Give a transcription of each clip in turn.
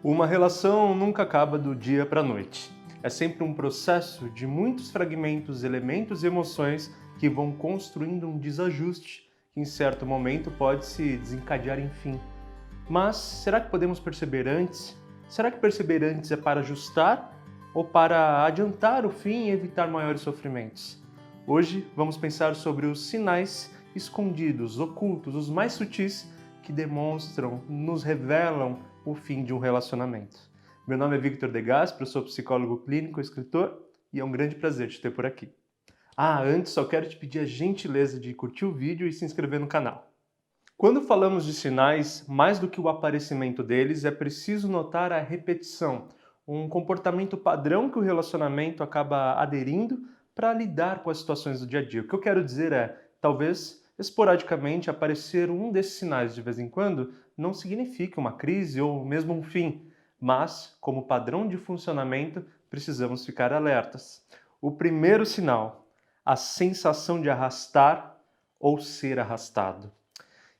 Uma relação nunca acaba do dia para a noite. É sempre um processo de muitos fragmentos, elementos e emoções que vão construindo um desajuste que em certo momento pode se desencadear em fim. Mas será que podemos perceber antes? Será que perceber antes é para ajustar ou para adiantar o fim e evitar maiores sofrimentos? Hoje vamos pensar sobre os sinais escondidos, ocultos, os mais sutis que demonstram, nos revelam o fim de um relacionamento. Meu nome é Victor De Gasperi, eu sou psicólogo clínico, escritor e é um grande prazer te ter por aqui. Antes só quero te pedir a gentileza de curtir o vídeo e se inscrever no canal. Quando falamos de sinais, mais do que o aparecimento deles, é preciso notar a repetição, um comportamento padrão que o relacionamento acaba aderindo para lidar com as situações do dia a dia. O que eu quero dizer é, talvez, esporadicamente, aparecer um desses sinais de vez em quando não significa uma crise ou mesmo um fim, mas, como padrão de funcionamento, precisamos ficar alertas. O primeiro sinal, a sensação de arrastar ou ser arrastado.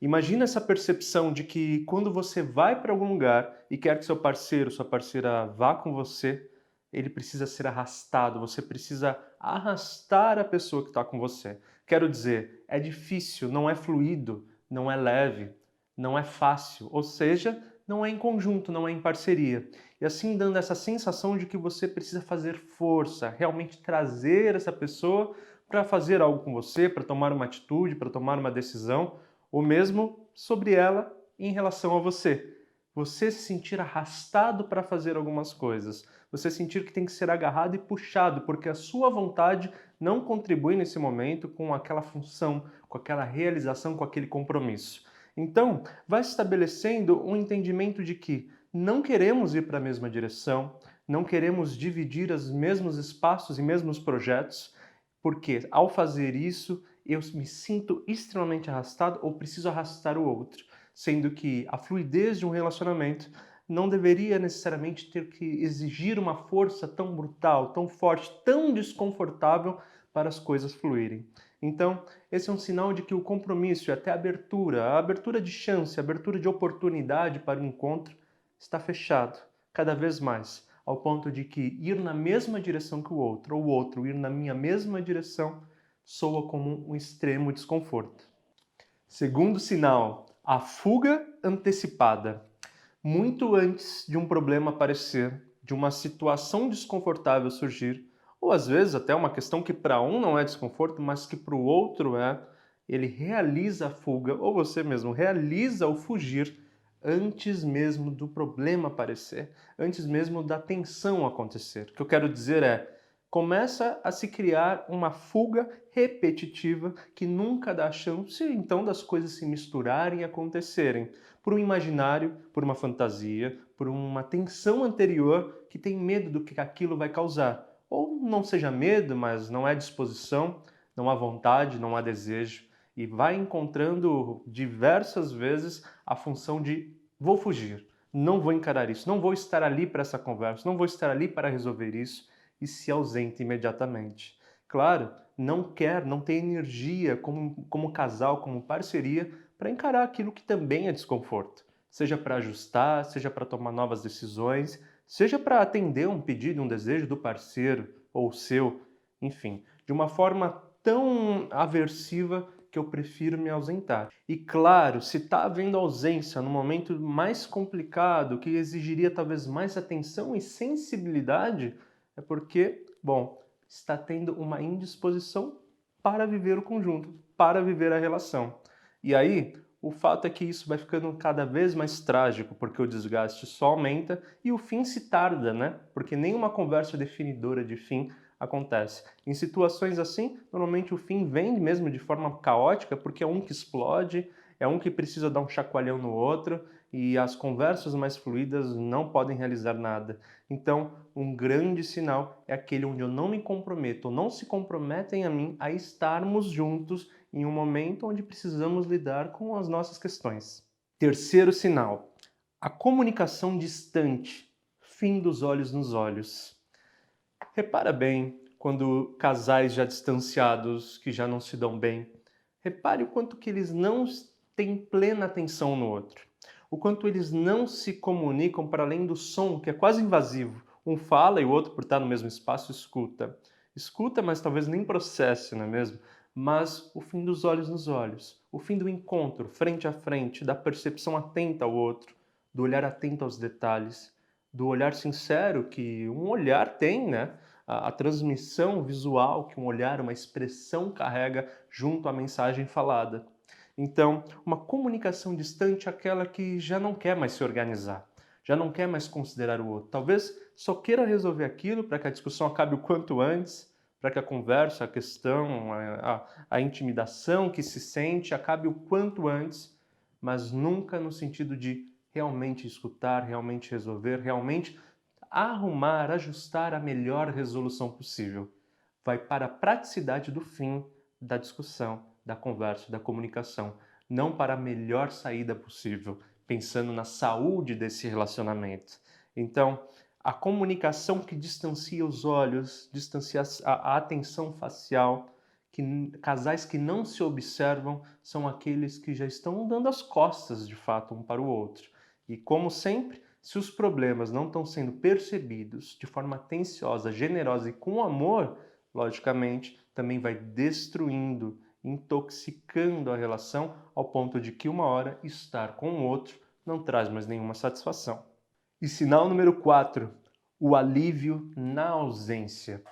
Imagina essa percepção de que quando você vai para algum lugar e quer que seu parceiro, sua parceira vá com você, ele precisa ser arrastado, você precisa arrastar a pessoa que está com você. Quero dizer, é difícil, não é fluido, não é leve, não é fácil, ou seja, não é em conjunto, não é em parceria. E assim dando essa sensação de que você precisa fazer força, realmente trazer essa pessoa para fazer algo com você, para tomar uma atitude, para tomar uma decisão, ou mesmo sobre ela em relação a você. Você se sentir arrastado para fazer algumas coisas. Você sentir que tem que ser agarrado e puxado, porque a sua vontade não contribui nesse momento com aquela função, com aquela realização, com aquele compromisso. Então, vai se estabelecendo um entendimento de que não queremos ir para a mesma direção, não queremos dividir os mesmos espaços e mesmos projetos, porque ao fazer isso, eu me sinto extremamente arrastado ou preciso arrastar o outro, sendo que a fluidez de um relacionamento não deveria necessariamente ter que exigir uma força tão brutal, tão forte, tão desconfortável para as coisas fluírem. Então, esse é um sinal de que o compromisso e até a abertura de chance, a abertura de oportunidade para o encontro está fechado, cada vez mais, ao ponto de que ir na mesma direção que o outro, ou o outro ir na minha mesma direção, soa como um extremo desconforto. Segundo sinal, a fuga antecipada. Muito antes de um problema aparecer, de uma situação desconfortável surgir, ou às vezes até uma questão que para um não é desconforto, mas que para o outro é, ele realiza a fuga, ou você mesmo realiza o fugir antes mesmo do problema aparecer, antes mesmo da tensão acontecer. O que eu quero dizer é, começa a se criar uma fuga repetitiva que nunca dá chance, então, das coisas se misturarem e acontecerem. Por um imaginário, por uma fantasia, por uma tensão anterior que tem medo do que aquilo vai causar. Ou não seja medo, mas não é disposição, não há vontade, não há desejo. E vai encontrando diversas vezes a função de vou fugir, não vou encarar isso, não vou estar ali para essa conversa, não vou estar ali para resolver isso, e se ausenta imediatamente. Claro, não quer, não tem energia como casal, como parceria, para encarar aquilo que também é desconforto. Seja para ajustar, seja para tomar novas decisões, seja para atender um pedido, um desejo do parceiro ou seu, enfim, de uma forma tão aversiva que eu prefiro me ausentar. E claro, se está havendo ausência no momento mais complicado, que exigiria talvez mais atenção e sensibilidade, é porque, bom, está tendo uma indisposição para viver o conjunto, para viver a relação. E aí, o fato é que isso vai ficando cada vez mais trágico, porque o desgaste só aumenta e o fim se tarda, né? Porque nenhuma conversa definidora de fim acontece. Em situações assim, normalmente o fim vem mesmo de forma caótica, porque é um que explode, é um que precisa dar um chacoalhão no outro, e as conversas mais fluídas não podem realizar nada. Então, um grande sinal é aquele onde eu não me comprometo, ou não se comprometem a mim a estarmos juntos em um momento onde precisamos lidar com as nossas questões. Terceiro sinal, a comunicação distante, fim dos olhos nos olhos. Repara bem quando casais já distanciados, que já não se dão bem, repare o quanto que eles não têm plena atenção no outro. o quanto eles não se comunicam para além do som, que é quase invasivo. Um fala e o outro, por estar no mesmo espaço, escuta. Escuta, mas talvez nem processe, não é mesmo? Mas o fim dos olhos nos olhos, o fim do encontro, frente a frente, da percepção atenta ao outro, do olhar atento aos detalhes, do olhar sincero que um olhar tem, né? A transmissão visual que um olhar, uma expressão carrega junto à mensagem falada. Então, uma comunicação distante é aquela que já não quer mais se organizar, já não quer mais considerar o outro. Talvez só queira resolver aquilo para que a discussão acabe o quanto antes, para que a conversa, a questão, a intimidação que se sente acabe o quanto antes, mas nunca no sentido de realmente escutar, realmente resolver, realmente arrumar, ajustar a melhor resolução possível. Vai para a praticidade do fim da discussão, da conversa, da comunicação, não para a melhor saída possível, pensando na saúde desse relacionamento. Então, a comunicação que distancia os olhos, distancia a atenção facial, casais que não se observam são aqueles que já estão dando as costas, de fato, um para o outro. E como sempre, se os problemas não estão sendo percebidos de forma atenciosa, generosa e com amor, logicamente, também vai destruindo, intoxicando a relação ao ponto de que uma hora estar com o outro não traz mais nenhuma satisfação. E sinal número 4, o alívio na ausência.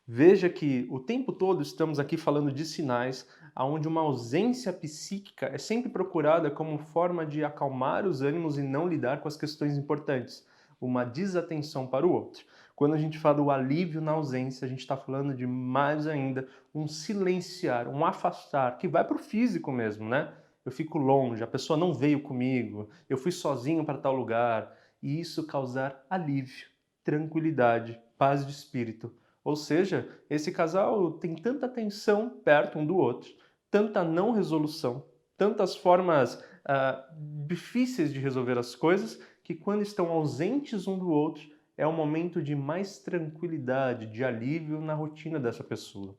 Veja que o tempo todo estamos aqui falando de sinais onde uma ausência psíquica é sempre procurada como forma de acalmar os ânimos e não lidar com as questões importantes, uma desatenção para o outro. Quando a gente fala do alívio na ausência, a gente está falando de mais ainda um silenciar, um afastar, que vai para o físico mesmo, né? Eu fico longe, a pessoa não veio comigo, eu fui sozinho para tal lugar, e isso causar alívio, tranquilidade, paz de espírito. Ou seja, esse casal tem tanta tensão perto um do outro, tanta não resolução, tantas formas difíceis de resolver as coisas, que quando estão ausentes um do outro, é um momento de mais tranquilidade, de alívio na rotina dessa pessoa.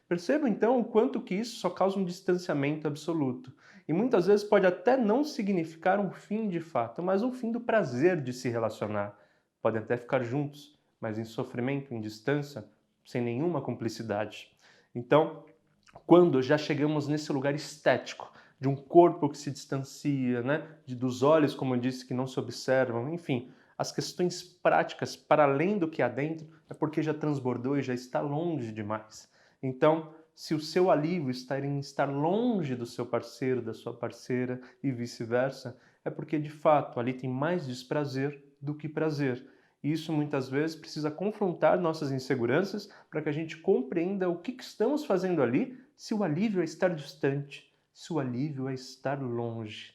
Perceba então o quanto que isso só causa um distanciamento absoluto. E muitas vezes pode até não significar um fim de fato, mas um fim do prazer de se relacionar. Podem até ficar juntos, mas em sofrimento, em distância, sem nenhuma cumplicidade. Então, quando já chegamos nesse lugar estético, de um corpo que se distancia, né? Dos olhos, como eu disse, que não se observam, enfim, as questões práticas para além do que há dentro é porque já transbordou e já está longe demais. Então, se o seu alívio está em estar longe do seu parceiro, da sua parceira e vice-versa, é porque de fato ali tem mais desprazer do que prazer. E isso muitas vezes precisa confrontar nossas inseguranças para que a gente compreenda o que estamos fazendo ali, se o alívio é estar distante, se o alívio é estar longe.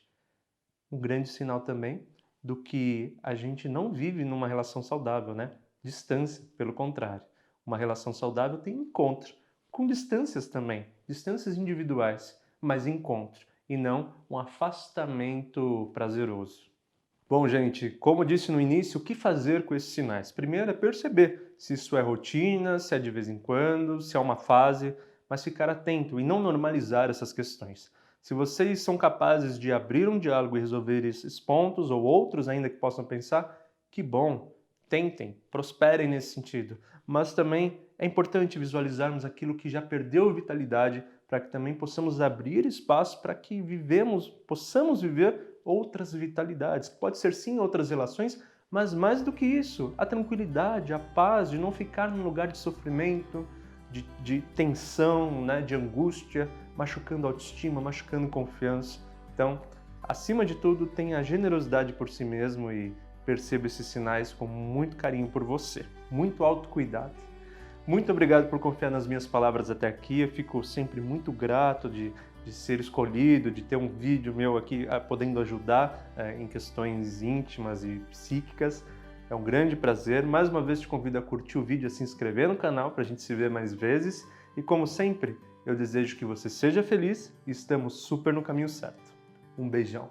Um grande sinal também do que a gente não vive numa relação saudável, né? Distância, pelo contrário. Uma relação saudável tem encontro, com distâncias também, distâncias individuais, mas encontro, e não um afastamento prazeroso. Bom, gente, como disse no início, o que fazer com esses sinais? Primeiro é perceber se isso é rotina, se é de vez em quando, se é uma fase, mas ficar atento e não normalizar essas questões. Se vocês são capazes de abrir um diálogo e resolver esses pontos, ou outros ainda que possam pensar, que bom, tentem, prosperem nesse sentido. Mas também é importante visualizarmos aquilo que já perdeu vitalidade, para que também possamos abrir espaço para que possamos viver outras vitalidades. Pode ser sim outras relações, mas mais do que isso, a tranquilidade, a paz de não ficar num lugar de sofrimento, de tensão, né, de angústia, machucando a autoestima, machucando confiança. Então, acima de tudo, tenha generosidade por si mesmo e perceba esses sinais com muito carinho por você. Muito autocuidado. Muito obrigado por confiar nas minhas palavras até aqui. Eu fico sempre muito grato de ser escolhido, de ter um vídeo meu aqui podendo ajudar em questões íntimas e psíquicas. É um grande prazer. Mais uma vez te convido a curtir o vídeo, a se inscrever no canal para a gente se ver mais vezes. E como sempre, eu desejo que você seja feliz e estamos super no caminho certo. Um beijão.